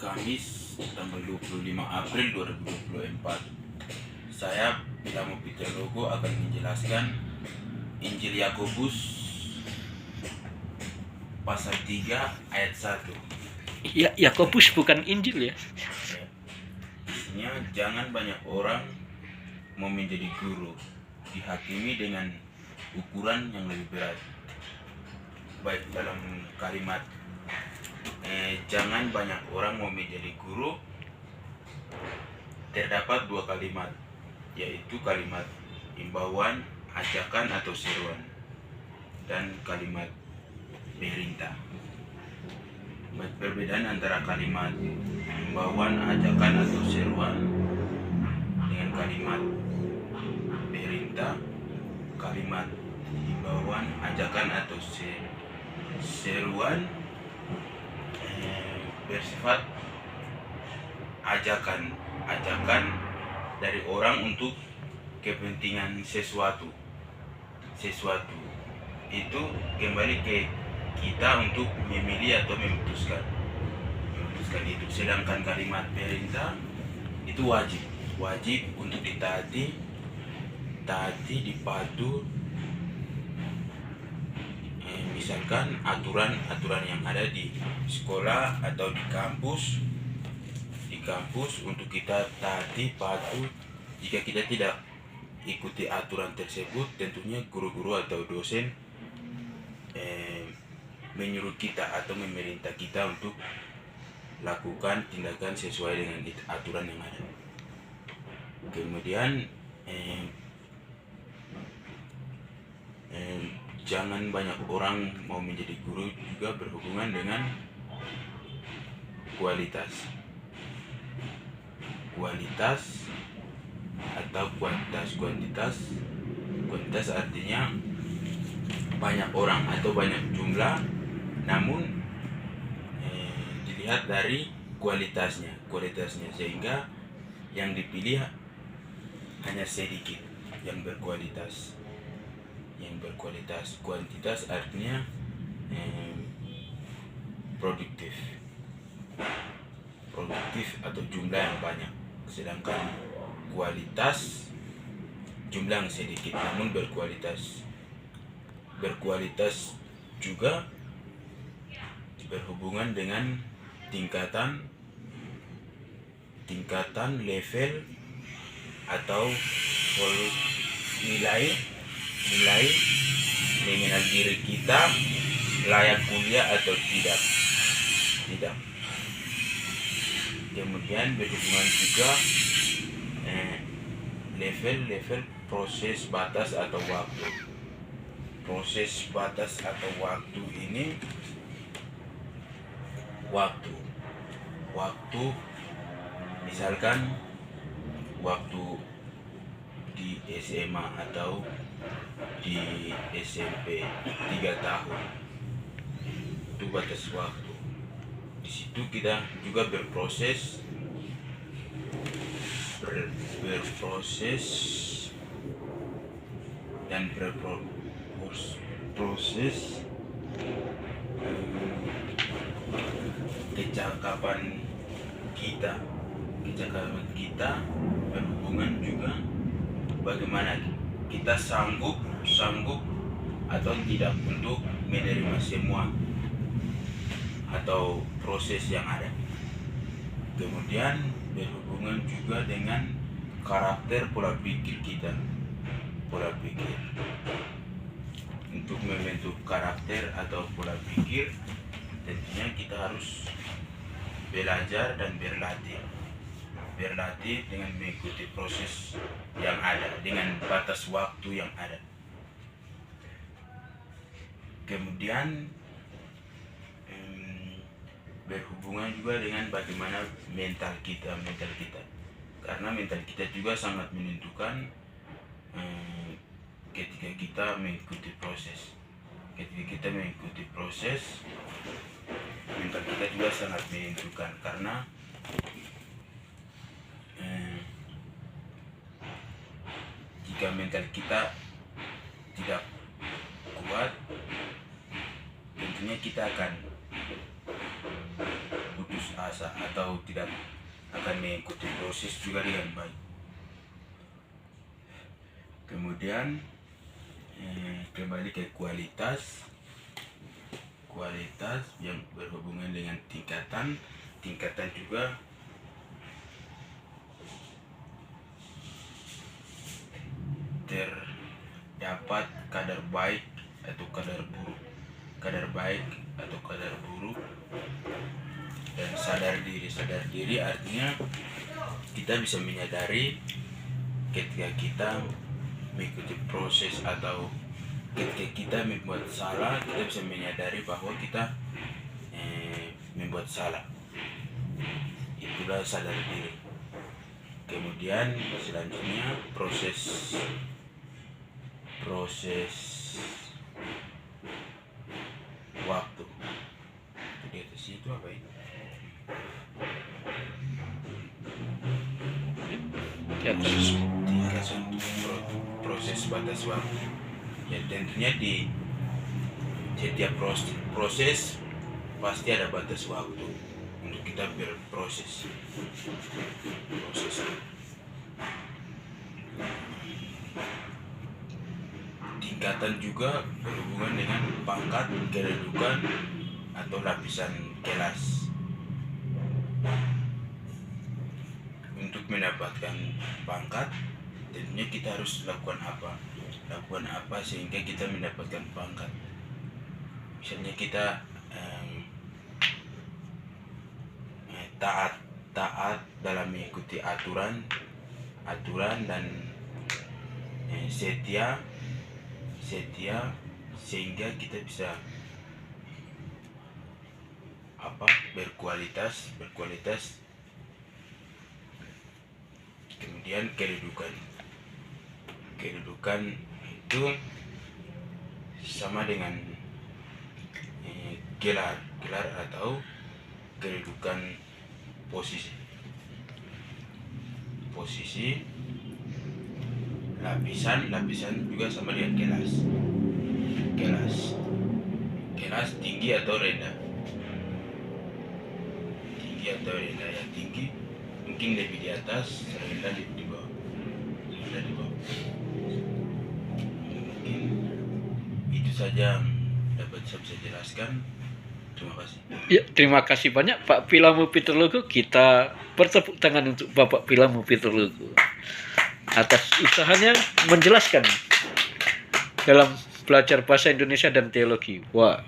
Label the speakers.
Speaker 1: Kamis tanggal 25 April 2024. Saya Ilham Pitalogo akan menjelaskan Injil Yakobus pasal 3 ayat 1.
Speaker 2: Ya, Yakobus bukan Injil ya.
Speaker 1: Isinya, jangan banyak orang mau menjadi guru, dihakimi dengan ukuran yang lebih berat. Baik, dalam kalimat jangan banyak orang mau menjadi guru terdapat dua kalimat, yaitu kalimat imbauan, ajakan atau seruan, dan kalimat perintah. Perbedaan antara kalimat imbauan, ajakan atau seruan dengan kalimat perintah. Kalimat imbauan, ajakan atau seruan bersifat ajakan dari orang untuk kepentingan sesuatu itu kembali ke kita untuk memilih atau memutuskan itu. Sedangkan kalimat perintah itu wajib untuk ditaati, dipatuhi. Misalkan aturan yang ada di sekolah atau di kampus untuk kita taati, patuh. Jika kita tidak ikuti aturan tersebut, tentunya guru-guru atau dosen menyuruh kita atau memerintah kita untuk lakukan tindakan sesuai dengan aturan yang ada. Kemudian jangan banyak orang mau menjadi guru juga berhubungan dengan kualitas atau kuantitas. Kuantitas artinya banyak orang atau banyak jumlah, namun dilihat dari kualitasnya, sehingga yang dipilih hanya sedikit yang berkualitas. Kuantitas artinya produktif atau jumlah yang banyak, sedangkan kualitas jumlah yang sedikit namun berkualitas juga berhubungan dengan tingkatan level atau nilai mengenal diri kita layak kuliah atau tidak. Kemudian berhubungan juga level proses batas atau waktu. Proses batas atau waktu ini waktu misalkan waktu di SMA atau di SMP 3 tahun, itu batas waktu. Di situ kita juga berproses dan berproses kecakapan kita berhubungan juga bagaimana kita sanggup atau tidak untuk menerima semua atau proses yang ada. Kemudian berhubungan juga dengan karakter pola pikir kita. Untuk membentuk karakter atau pola pikir, tentunya kita harus belajar dan berlatih dengan mengikuti proses yang ada dengan batas waktu yang ada. Kemudian berhubungan juga dengan bagaimana mental kita, karena mental kita juga sangat menentukan ketika kita mengikuti proses. Mental kita juga sangat menentukan, karena jika mental kita tidak kuat, tentunya kita akan putus putus asa atau tidak akan mengikuti proses juga dengan baik. Kemudian kembali ke kualitas yang berhubungan dengan tingkatan juga terdapat kadar baik atau kadar buruk dan sadar diri artinya kita bisa menyadari ketika kita mengikuti proses atau ketika kita membuat salah, kita bisa menyadari bahwa kita membuat salah. Itulah sadar diri. Kemudian selanjutnya proses waktu. Di atas itu apa ini?
Speaker 2: Di atas
Speaker 1: proses batas waktu. Ya tentunya di setiap proses pasti ada batas waktu untuk kita berproses. Tingkatan juga berhubungan dengan pangkat, kedudukan atau lapisan kelas. Untuk mendapatkan pangkat, tentunya kita harus lakukan apa sehingga kita mendapatkan pangkat. Misalnya kita taat dalam mengikuti aturan dan setia sehingga kita bisa berkualitas. Kemudian kedudukan itu sama dengan gelar atau kedudukan posisi. Lapisan juga sama dengan kelas tinggi atau rendah. Ya tinggi mungkin lebih di atas, rendah lebih di bawah. Mungkin itu saja dapat saya bisa jelaskan. Terima kasih.
Speaker 2: Ya, terima kasih banyak Pak Pilamu Pitologo. Kita bertepuk tangan untuk Bapak Pilamu Pitologo atas usahanya menjelaskan dalam belajar bahasa Indonesia dan teologi. Wah,